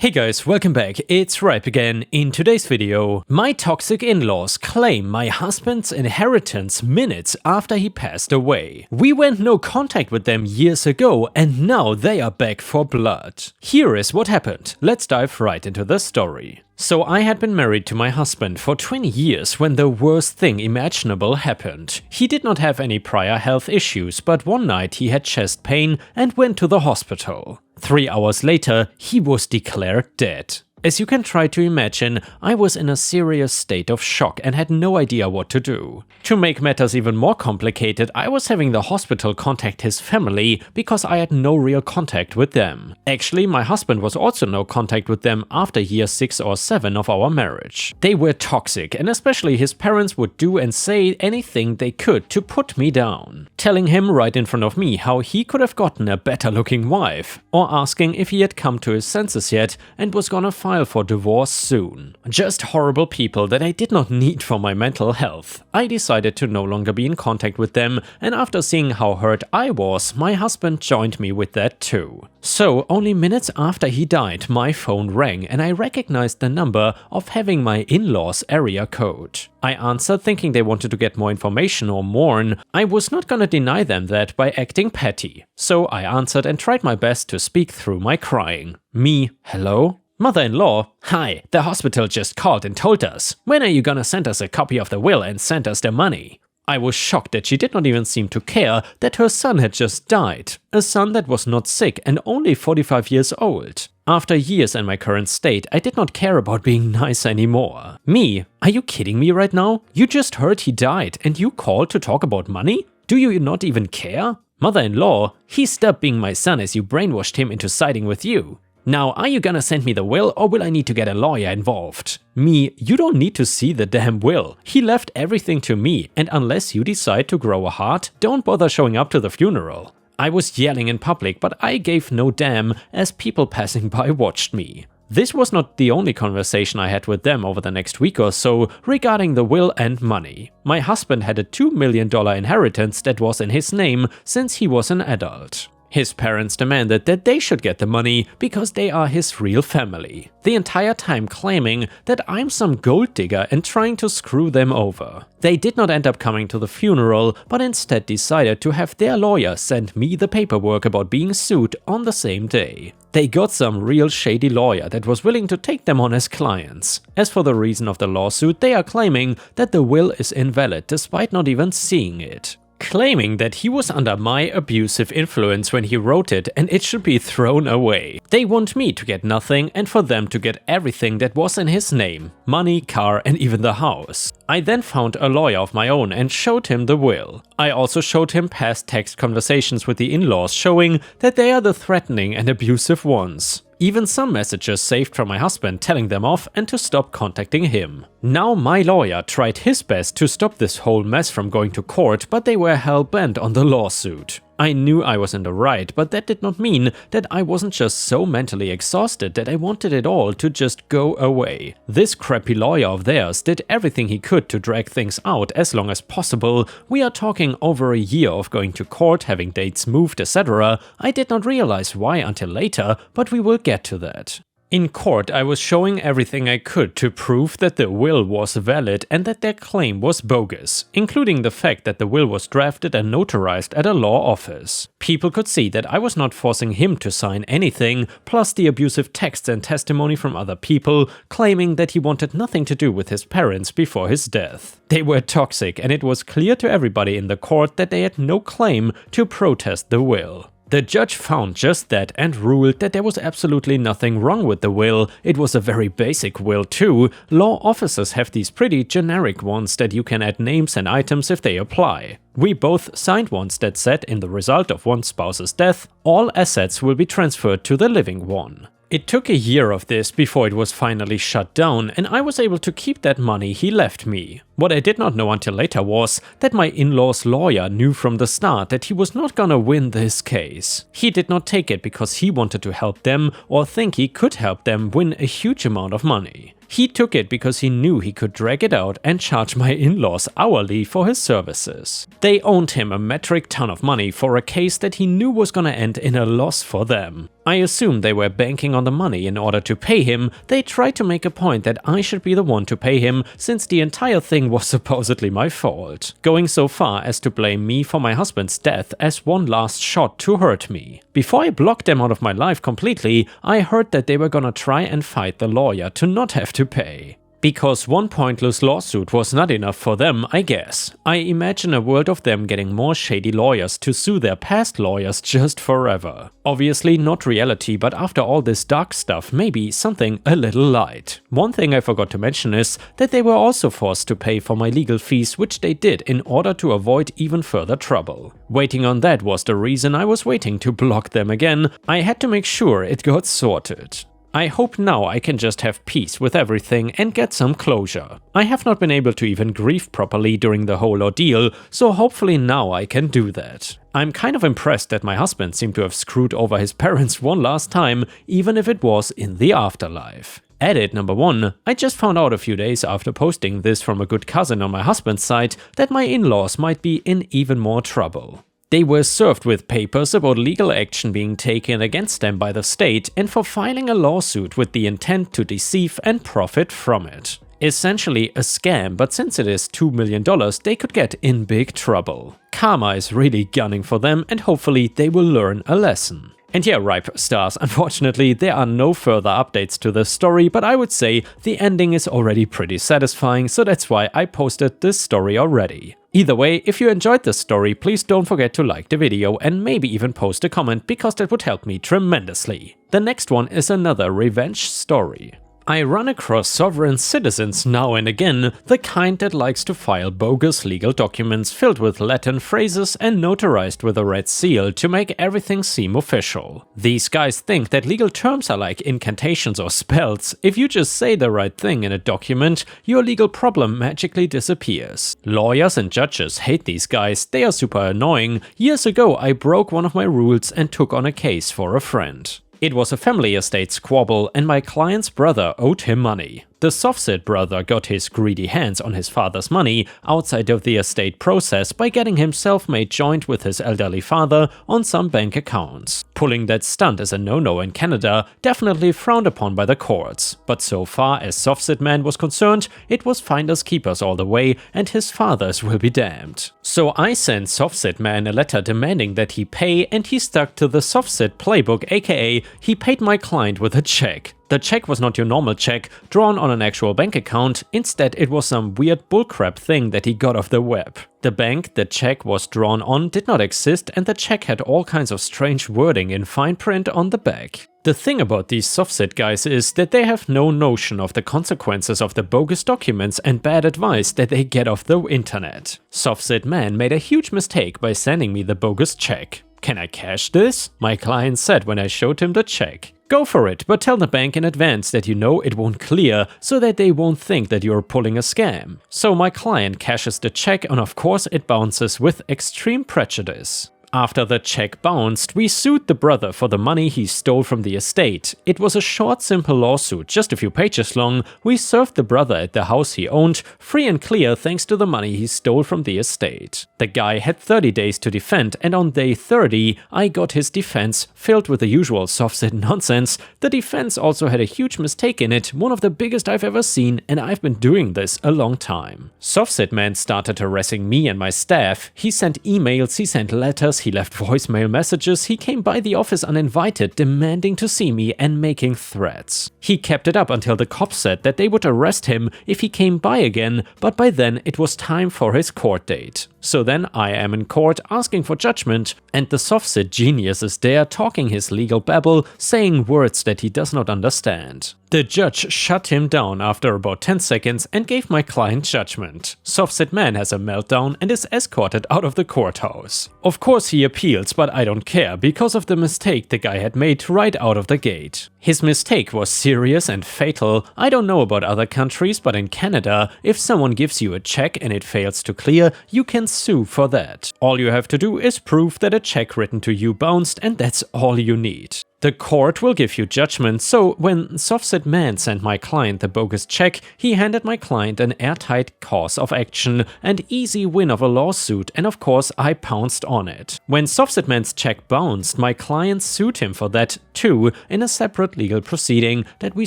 Hey guys, welcome back, it's Ripe again. In today's video, my toxic in-laws claim my husband's inheritance minutes after he passed away. We went no contact with them years ago and now they are back for blood. Here is what happened, let's dive right into the story. So I had been married to my husband for 20 years when the worst thing imaginable happened. He did not have any prior health issues, but one night he had chest pain and went to the hospital. 3 hours later, he was declared dead. As you can try to imagine, I was in a serious state of shock and had no idea what to do. To make matters even more complicated, I was having the hospital contact his family because I had no real contact with them. Actually, my husband was also no contact with them after year 6 or 7 of our marriage. They were toxic, and especially his parents would do and say anything they could to put me down. Telling him right in front of me how he could have gotten a better looking wife, or asking if he had come to his senses yet and was gonna file for divorce soon. Just horrible people that I did not need for my mental health. I decided to no longer be in contact with them, and after seeing how hurt I was, my husband joined me with that too. So, only minutes after he died, my phone rang and I recognized the number of having my in-laws area code. I answered thinking they wanted to get more information or mourn. I was not gonna deny them that by acting petty. So I answered and tried my best to speak through my crying. Me, hello? Mother-in-law, hi, the hospital just called and told us. When are you gonna send us a copy of the will and send us the money? I was shocked that she did not even seem to care that her son had just died. A son that was not sick and only 45 years old. After years in my current state, I did not care about being nice anymore. Me? Are you kidding me right now? You just heard he died and you called to talk about money? Do you not even care? Mother-in-law, he stopped being my son as you brainwashed him into siding with you. Now, are you gonna send me the will or will I need to get a lawyer involved? Me, you don't need to see the damn will. He left everything to me, and unless you decide to grow a heart, don't bother showing up to the funeral. I was yelling in public, but I gave no damn as people passing by watched me. This was not the only conversation I had with them over the next week or so regarding the will and money. My husband had a $2 million inheritance that was in his name since he was an adult. His parents demanded that they should get the money because they are his real family, the entire time claiming that I'm some gold digger and trying to screw them over. They did not end up coming to the funeral, but instead decided to have their lawyer send me the paperwork about being sued on the same day. They got some real shady lawyer that was willing to take them on as clients. As for the reason of the lawsuit, they are claiming that the will is invalid despite not even seeing it. Claiming that he was under my abusive influence when he wrote it and it should be thrown away. They want me to get nothing and for them to get everything that was in his name, money, car and even the house. I then found a lawyer of my own and showed him the will. I also showed him past text conversations with the in-laws showing that they are the threatening and abusive ones. Even some messages saved from my husband telling them off and to stop contacting him. Now my lawyer tried his best to stop this whole mess from going to court, but they were hell-bent on the lawsuit. I knew I was in the right, but that did not mean that I wasn't just so mentally exhausted that I wanted it all to just go away. This crappy lawyer of theirs did everything he could to drag things out as long as possible. We are talking over a year of going to court, having dates moved, etc. I did not realize why until later, but we will get to that. In court, I was showing everything I could to prove that the will was valid and that their claim was bogus, including the fact that the will was drafted and notarized at a law office. People could see that I was not forcing him to sign anything, plus the abusive texts and testimony from other people claiming that he wanted nothing to do with his parents before his death. They were toxic and it was clear to everybody in the court that they had no claim to protest the will. The judge found just that and ruled that there was absolutely nothing wrong with the will. It was a very basic will too. Law officers have these pretty generic ones that you can add names and items if they apply. We both signed ones that said in the result of one spouse's death, all assets will be transferred to the living one. It took a year of this before it was finally shut down and I was able to keep that money he left me. What I did not know until later was that my in-law's lawyer knew from the start that he was not gonna win this case. He did not take it because he wanted to help them or think he could help them win a huge amount of money. He took it because he knew he could drag it out and charge my in-laws hourly for his services. They owed him a metric ton of money for a case that he knew was gonna end in a loss for them. I assume they were banking on the money in order to pay him. They tried to make a point that I should be the one to pay him since the entire thing was supposedly my fault, going so far as to blame me for my husband's death as one last shot to hurt me. Before I blocked them out of my life completely, I heard that they were gonna try and fight the lawyer to not have to pay. Because one pointless lawsuit was not enough for them, I guess. I imagine a world of them getting more shady lawyers to sue their past lawyers just forever. Obviously not reality, but after all this dark stuff, maybe something a little light. One thing I forgot to mention is that they were also forced to pay for my legal fees, which they did in order to avoid even further trouble. Waiting on that was the reason I was waiting to block them again. I had to make sure it got sorted. I hope now I can just have peace with everything and get some closure. I have not been able to even grieve properly during the whole ordeal, so hopefully now I can do that. I'm kind of impressed that my husband seemed to have screwed over his parents one last time, even if it was in the afterlife. Edit number 1. I just found out a few days after posting this from a good cousin on my husband's side that my in-laws might be in even more trouble. They were served with papers about legal action being taken against them by the state and for filing a lawsuit with the intent to deceive and profit from it. Essentially a scam, but since it is $2 million, they could get in big trouble. Karma is really gunning for them and hopefully they will learn a lesson. And yeah, Ripe Stars, unfortunately there are no further updates to the story, but I would say the ending is already pretty satisfying, so that's why I posted this story already. Either way, if you enjoyed this story, please don't forget to like the video and maybe even post a comment, because that would help me tremendously. The next one is another revenge story. I run across sovereign citizens now and again, the kind that likes to file bogus legal documents filled with Latin phrases and notarized with a red seal to make everything seem official. These guys think that legal terms are like incantations or spells. If you just say the right thing in a document, your legal problem magically disappears. Lawyers and judges hate these guys, they are super annoying. Years ago I broke one of my rules and took on a case for a friend. It was a family estate squabble and my client's brother owed him money. The softset brother got his greedy hands on his father's money outside of the estate process by getting himself made joint with his elderly father on some bank accounts. Pulling that stunt is a no-no in Canada, definitely frowned upon by the courts. But so far as softset man was concerned, it was finders keepers all the way and his fathers will be damned. So I sent softset man a letter demanding that he pay, and he stuck to the softset playbook, aka he paid my client with a check. The check was not your normal check, drawn on an actual bank account, instead it was some weird bullcrap thing that he got off the web. The bank the check was drawn on did not exist and the check had all kinds of strange wording in fine print on the back. The thing about these softset guys is that they have no notion of the consequences of the bogus documents and bad advice that they get off the internet. Softset man made a huge mistake by sending me the bogus check. "Can I cash this?" my client said when I showed him the check. "Go for it, but tell the bank in advance that you know it won't clear so that they won't think that you're pulling a scam." So my client cashes the check and of course it bounces with extreme prejudice. After the check bounced, we sued the brother for the money he stole from the estate. It was a short, simple lawsuit, just a few pages long. We served the brother at the house he owned, free and clear thanks to the money he stole from the estate. The guy had 30 days to defend, and on day 30, I got his defense filled with the usual softset nonsense. The defense also had a huge mistake in it, one of the biggest I've ever seen, and I've been doing this a long time. Softset man started harassing me and my staff. He sent emails, he sent letters, he left voicemail messages, he came by the office uninvited, demanding to see me and making threats. He kept it up until the cops said that they would arrest him if he came by again, but by then it was time for his court date. So then I am in court asking for judgment, and the softset genius is there talking his legal babble, saying words that he does not understand. The judge shut him down after about 10 seconds and gave my client judgment. Softset man has a meltdown and is escorted out of the courthouse. Of course he appeals, but I don't care because of the mistake the guy had made right out of the gate. His mistake was serious and fatal. I don't know about other countries, but in Canada, if someone gives you a check and it fails to clear, you can sue for that. All you have to do is prove that a check written to you bounced, and that's all you need. The court will give you judgment, so when Soft Man sent my client the bogus check, he handed my client an airtight cause of action and easy win of a lawsuit, and of course I pounced on it. When Soft Man's check bounced, my client sued him for that too in a separate legal proceeding that we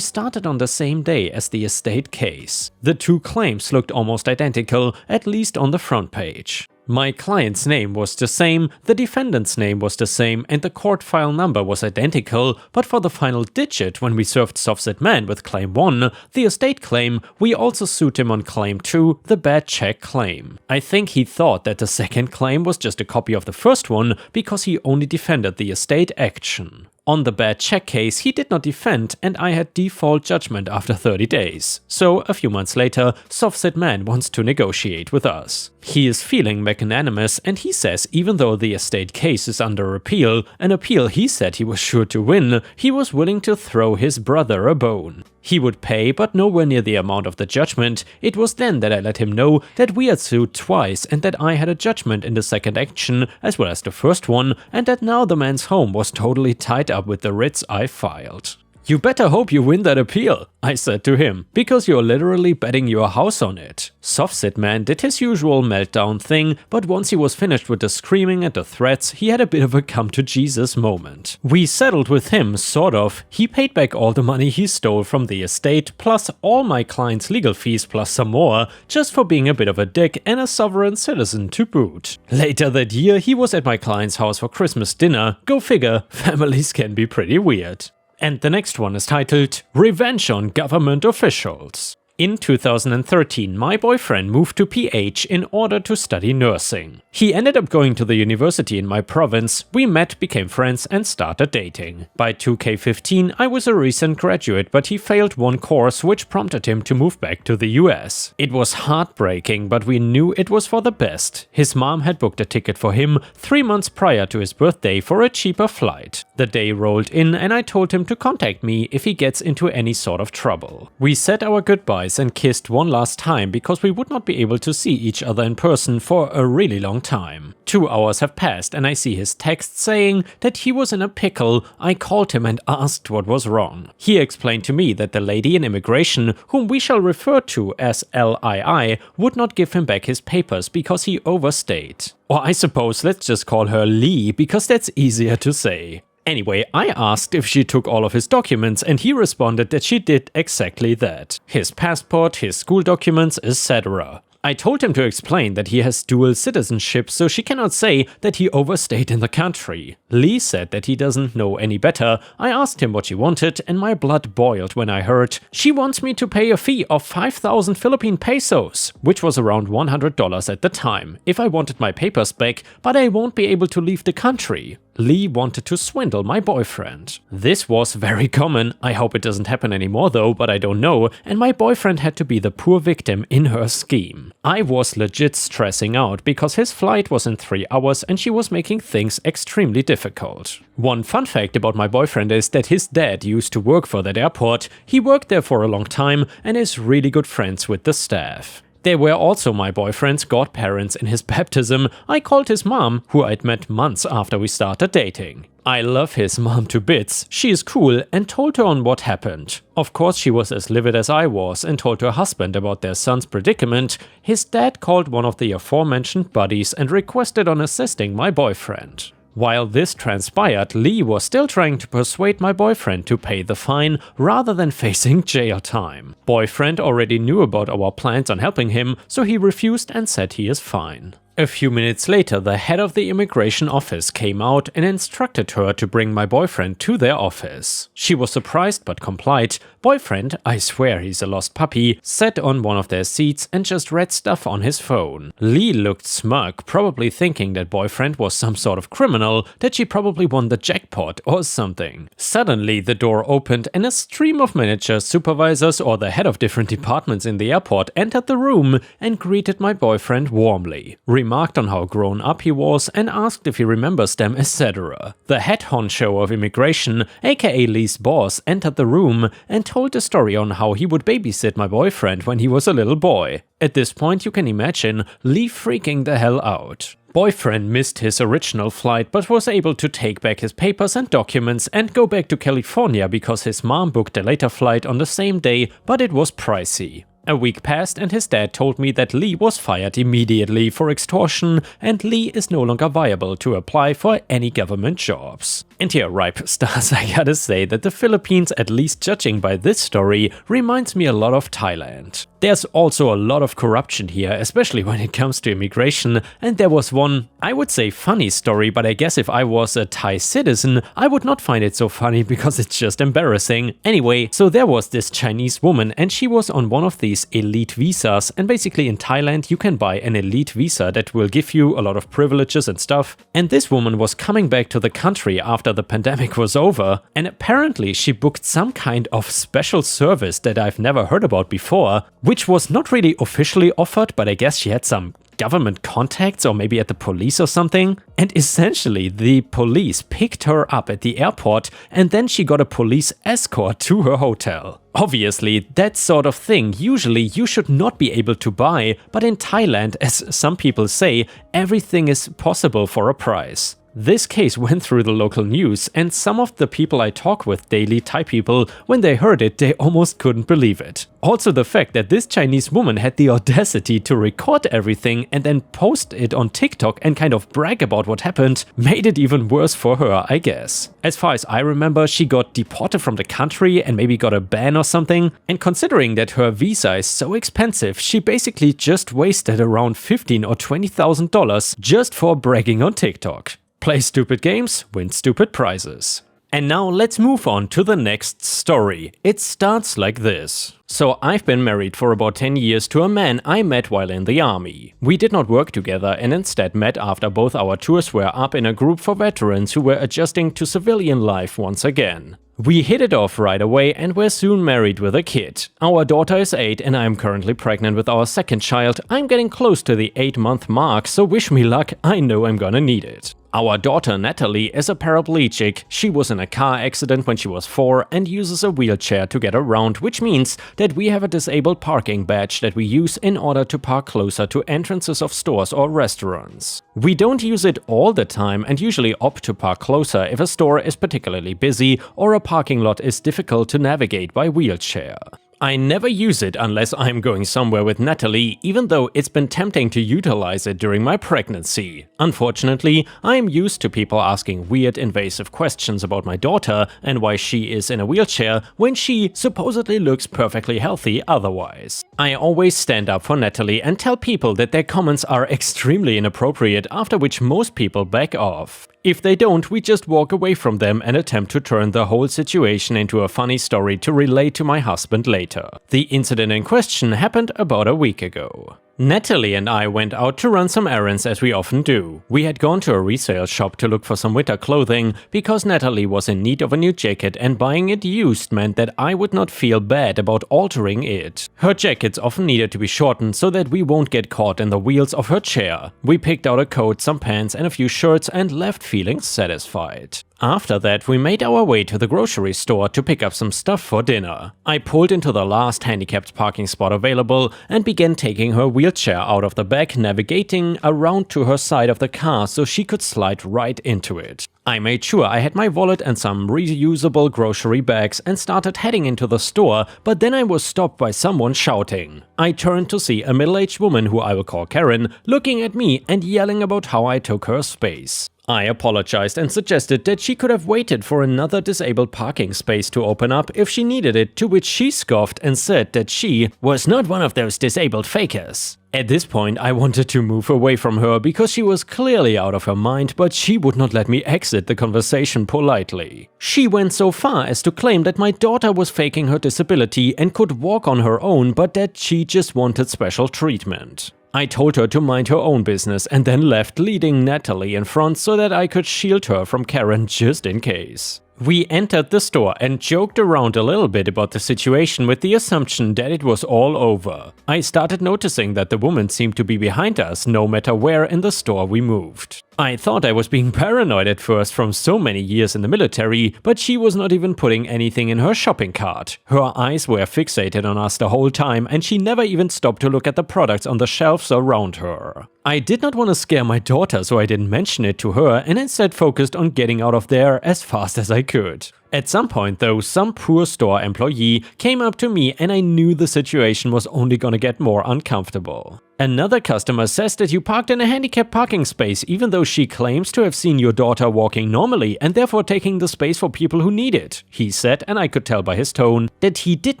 started on the same day as the estate case. The two claims looked almost identical, at least on the front page. My client's name was the same, the defendant's name was the same, and the court file number was identical, but for the final digit when we served Soft Man with claim 1, the estate claim, we also sued him on claim 2, the bad check claim. I think he thought that the second claim was just a copy of the first one because he only defended the estate action. On the bad check case, he did not defend, and I had default judgment after 30 days. So, a few months later, Soft Man wants to negotiate with us. He is feeling magnanimous, and he says even though the estate case is under appeal, an appeal he said he was sure to win, he was willing to throw his brother a bone. He would pay, but nowhere near the amount of the judgment. It was then that I let him know that we had sued twice and that I had a judgment in the second action as well as the first one, and that now the man's home was totally tied up with the writs I filed. "You better hope you win that appeal," I said to him, "because you're literally betting your house on it." Soft Man did his usual meltdown thing, but once he was finished with the screaming and the threats, he had a bit of a come to Jesus moment. We settled with him, sort of. He paid back all the money he stole from the estate, plus all my client's legal fees plus some more, just for being a bit of a dick and a sovereign citizen to boot. Later that year, he was at my client's house for Christmas dinner. Go figure, families can be pretty weird. And the next one is titled Revenge on Government Officials. In 2013, my boyfriend moved to PH in order to study nursing. He ended up going to the university in my province, we met, became friends and started dating. By 2K15 I was a recent graduate, but he failed one course which prompted him to move back to the US. It was heartbreaking, but we knew it was for the best. His mom had booked a ticket for him 3 months prior to his birthday for a cheaper flight. The day rolled in and I told him to contact me if he gets into any sort of trouble. We said our goodbyes and kissed one last time because we would not be able to see each other in person for a really long time. 2 hours have passed and I see his text saying that he was in a pickle. I called him and asked what was wrong. He explained to me that the lady in immigration, whom we shall refer to as LII, would not give him back his papers because he overstayed. Or I suppose let's just call her Lee because that's easier to say. Anyway, I asked if she took all of his documents and he responded that she did exactly that. His passport, his school documents, etc. I told him to explain that he has dual citizenship, so she cannot say that he overstayed in the country. Lee said that he doesn't know any better. I asked him what she wanted and my blood boiled when I heard, "She wants me to pay a fee of 5,000 Philippine pesos, which was around $100 at the time, if I wanted my papers back, but I won't be able to leave the country." Lee wanted to swindle my boyfriend. This was very common. I hope it doesn't happen anymore though, but I don't know, and my boyfriend had to be the poor victim in her scheme. I was legit stressing out because his flight was in 3 hours and she was making things extremely difficult. One fun fact about my boyfriend is that his dad used to work for that airport. He worked there for a long time and is really good friends with the staff. They were also my boyfriend's godparents in his baptism. I called his mom, who I'd met months after we started dating. I love his mom to bits, she is cool, and told her on what happened. Of course she was as livid as I was and told her husband about their son's predicament. His dad called one of the aforementioned buddies and requested on assisting my boyfriend. While this transpired, Lee was still trying to persuade my boyfriend to pay the fine rather than facing jail time. Boyfriend already knew about our plans on helping him, so he refused and said he is fine. A few minutes later, the head of the immigration office came out and instructed her to bring my boyfriend to their office. She was surprised but complied. Boyfriend, I swear he's a lost puppy, sat on one of their seats and just read stuff on his phone. Lee looked smug, probably thinking that boyfriend was some sort of criminal, that she probably won the jackpot or something. Suddenly the door opened and a stream of managers, supervisors or the head of different departments in the airport entered the room and greeted my boyfriend warmly. Remarked on how grown up he was and asked if he remembers them, etc. The head honcho of immigration, aka Lee's boss, entered the room and told a story on how he would babysit my boyfriend when he was a little boy. At this point you can imagine Lee freaking the hell out. boyfriend missed his original flight but was able to take back his papers and documents and go back to California because his mom booked a later flight on the same day, but it was pricey. A week passed and his dad told me that Lee was fired immediately for extortion and Lee is no longer viable to apply for any government jobs. And here, ripe stars, I gotta say that the Philippines, at least judging by this story, reminds me a lot of Thailand. There's also a lot of corruption here, especially when it comes to immigration, and there was one, I would say funny story, but I guess if I was a Thai citizen, I would not find it so funny because it's just embarrassing. Anyway, so there was this Chinese woman and she was on one of these elite visas, and basically in Thailand you can buy an elite visa that will give you a lot of privileges and stuff, and this woman was coming back to the country after the pandemic was over, and apparently she booked some kind of special service that I've never heard about before, which was not really officially offered, but I guess she had some government contacts or maybe at the police or something. And essentially the police picked her up at the airport and then she got a police escort to her hotel. Obviously, that sort of thing usually you should not be able to buy, but in Thailand, as some people say, everything is possible for a price. This case went through the local news, and some of the people I talk with daily, Thai people, when they heard it, they almost couldn't believe it. Also the fact that this Chinese woman had the audacity to record everything and then post it on TikTok and kind of brag about what happened made it even worse for her, I guess. As far as I remember, she got deported from the country and maybe got a ban or something, and considering that her visa is so expensive, she basically just wasted around $15,000 or $20,000 just for bragging on TikTok. Play stupid games, win stupid prizes. And now let's move on to the next story. It starts like this. So I've been married for about 10 years to a man I met while in the army. We did not work together and instead met after both our tours were up in a group for veterans who were adjusting to civilian life once again. We hit it off right away and were soon married with a kid. Our daughter is 8 and I am currently pregnant with our second child. I'm getting close to the 8-month mark, so wish me luck, I know I'm gonna need it. Our daughter Natalie is a paraplegic. She was in a car accident when she was 4 and uses a wheelchair to get around, which means that we have a disabled parking badge that we use in order to park closer to entrances of stores or restaurants. We don't use it all the time and usually opt to park closer if a store is particularly busy or a parking lot is difficult to navigate by wheelchair. I never use it unless I'm going somewhere with Natalie, even though it's been tempting to utilize it during my pregnancy. Unfortunately, I'm used to people asking weird invasive questions about my daughter and why she is in a wheelchair when she supposedly looks perfectly healthy otherwise. I always stand up for Natalie and tell people that their comments are extremely inappropriate, after which most people back off. If they don't, we just walk away from them and attempt to turn the whole situation into a funny story to relate to my husband later. The incident in question happened about a week ago. Natalie and I went out to run some errands as we often do. We had gone to a resale shop to look for some winter clothing because Natalie was in need of a new jacket and buying it used meant that I would not feel bad about altering it. Her jackets often needed to be shortened so that we won't get caught in the wheels of her chair. We picked out a coat, some pants and a few shirts and left feeling satisfied. After that, we made our way to the grocery store to pick up some stuff for dinner. I pulled into the last handicapped parking spot available and began taking her wheelchair out of the back, navigating around to her side of the car so she could slide right into it. I made sure I had my wallet and some reusable grocery bags and started heading into the store, but then I was stopped by someone shouting. I turned to see a middle-aged woman, who I will call Karen, looking at me and yelling about how I took her space. I apologized and suggested that she could have waited for another disabled parking space to open up if she needed it, to which she scoffed and said that she was not one of those disabled fakers. At this point, I wanted to move away from her because she was clearly out of her mind, but she would not let me exit the conversation politely. She went so far as to claim that my daughter was faking her disability and could walk on her own, but that she just wanted special treatment. I told her to mind her own business and then left, leading Natalie in front so that I could shield her from Karen just in case. We entered the store and joked around a little bit about the situation with the assumption that it was all over. I started noticing that the woman seemed to be behind us no matter where in the store we moved. I thought I was being paranoid at first from so many years in the military, but she was not even putting anything in her shopping cart. Her eyes were fixated on us the whole time and she never even stopped to look at the products on the shelves around her. I did not want to scare my daughter, so I didn't mention it to her and instead focused on getting out of there as fast as I could. At some point though, some poor store employee came up to me and I knew the situation was only gonna get more uncomfortable. Another customer says that you parked in a handicapped parking space even though she claims to have seen your daughter walking normally and therefore taking the space for people who need it. He said, and I could tell by his tone, that he did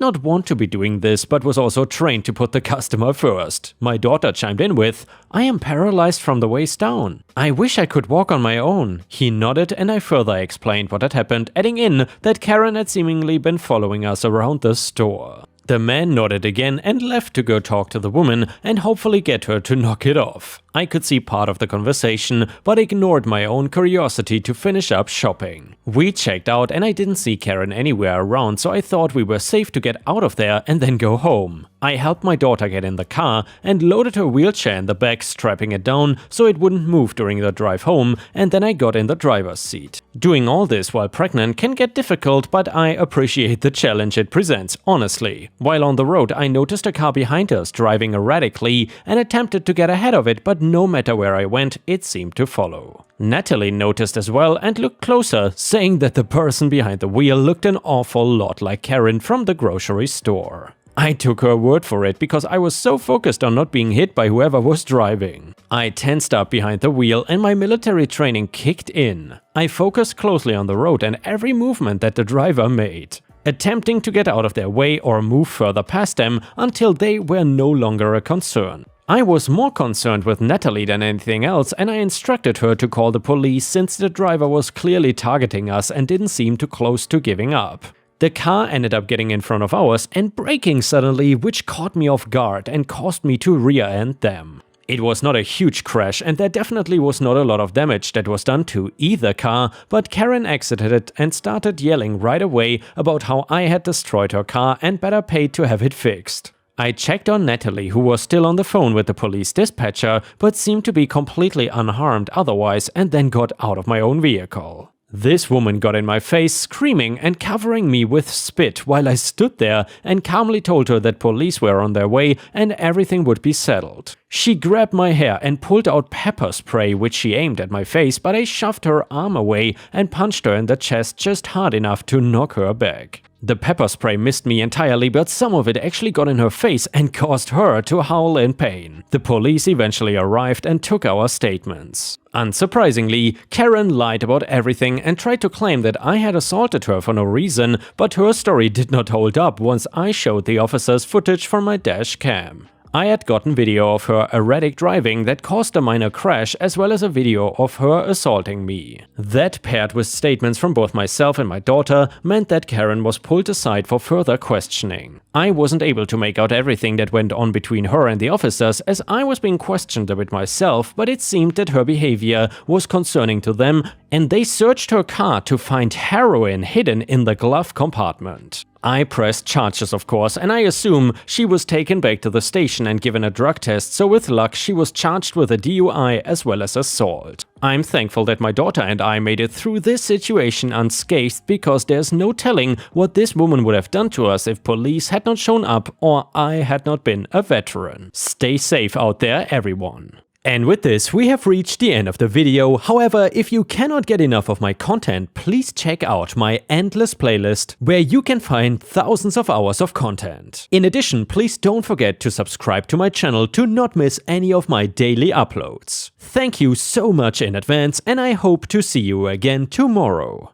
not want to be doing this but was also trained to put the customer first. My daughter chimed in with, "I am paralyzed from the waist down. I wish I could walk on my own." He nodded and I further explained what had happened, adding in that Karen had seemingly been following us around the store. The man nodded again and left to go talk to the woman and hopefully get her to knock it off. I could see part of the conversation, but ignored my own curiosity to finish up shopping. We checked out and I didn't see Karen anywhere around, so I thought we were safe to get out of there and then go home. I helped my daughter get in the car and loaded her wheelchair in the back, strapping it down so it wouldn't move during the drive home, and then I got in the driver's seat. Doing all this while pregnant can get difficult, but I appreciate the challenge it presents, honestly. While on the road, I noticed a car behind us driving erratically and attempted to get ahead of it, but no matter where I went, it seemed to follow. Natalie noticed as well and looked closer, saying that the person behind the wheel looked an awful lot like Karen from the grocery store. I took her word for it because I was so focused on not being hit by whoever was driving. I tensed up behind the wheel and my military training kicked in. I focused closely on the road and every movement that the driver made, attempting to get out of their way or move further past them until they were no longer a concern. I was more concerned with Natalie than anything else and I instructed her to call the police since the driver was clearly targeting us and didn't seem too close to giving up. The car ended up getting in front of ours and braking suddenly, which caught me off guard and caused me to rear-end them. It was not a huge crash and there definitely was not a lot of damage that was done to either car, but Karen exited it and started yelling right away about how I had destroyed her car and better paid to have it fixed. I checked on Natalie, who was still on the phone with the police dispatcher but seemed to be completely unharmed otherwise, and then got out of my own vehicle. This woman got in my face screaming and covering me with spit while I stood there and calmly told her that police were on their way and everything would be settled. She grabbed my hair and pulled out pepper spray, which she aimed at my face, but I shoved her arm away and punched her in the chest just hard enough to knock her back. The pepper spray missed me entirely, but some of it actually got in her face and caused her to howl in pain. The police eventually arrived and took our statements. Unsurprisingly, Karen lied about everything and tried to claim that I had assaulted her for no reason, but her story did not hold up once I showed the officers footage from my dash cam. I had gotten video of her erratic driving that caused a minor crash, as well as a video of her assaulting me. That, paired with statements from both myself and my daughter, meant that Karen was pulled aside for further questioning. I wasn't able to make out everything that went on between her and the officers, as I was being questioned a bit myself, but it seemed that her behavior was concerning to them, and they searched her car to find heroin hidden in the glove compartment. I pressed charges, of course, and I assume she was taken back to the station and given a drug test, so with luck she was charged with a DUI as well as assault. I'm thankful that my daughter and I made it through this situation unscathed, because there's no telling what this woman would have done to us if police had not shown up or I had not been a veteran. Stay safe out there, everyone. And with this, we have reached the end of the video. However, if you cannot get enough of my content, please check out my endless playlist, where you can find thousands of hours of content. In addition, please don't forget to subscribe to my channel to not miss any of my daily uploads. Thank you so much in advance, and I hope to see you again tomorrow.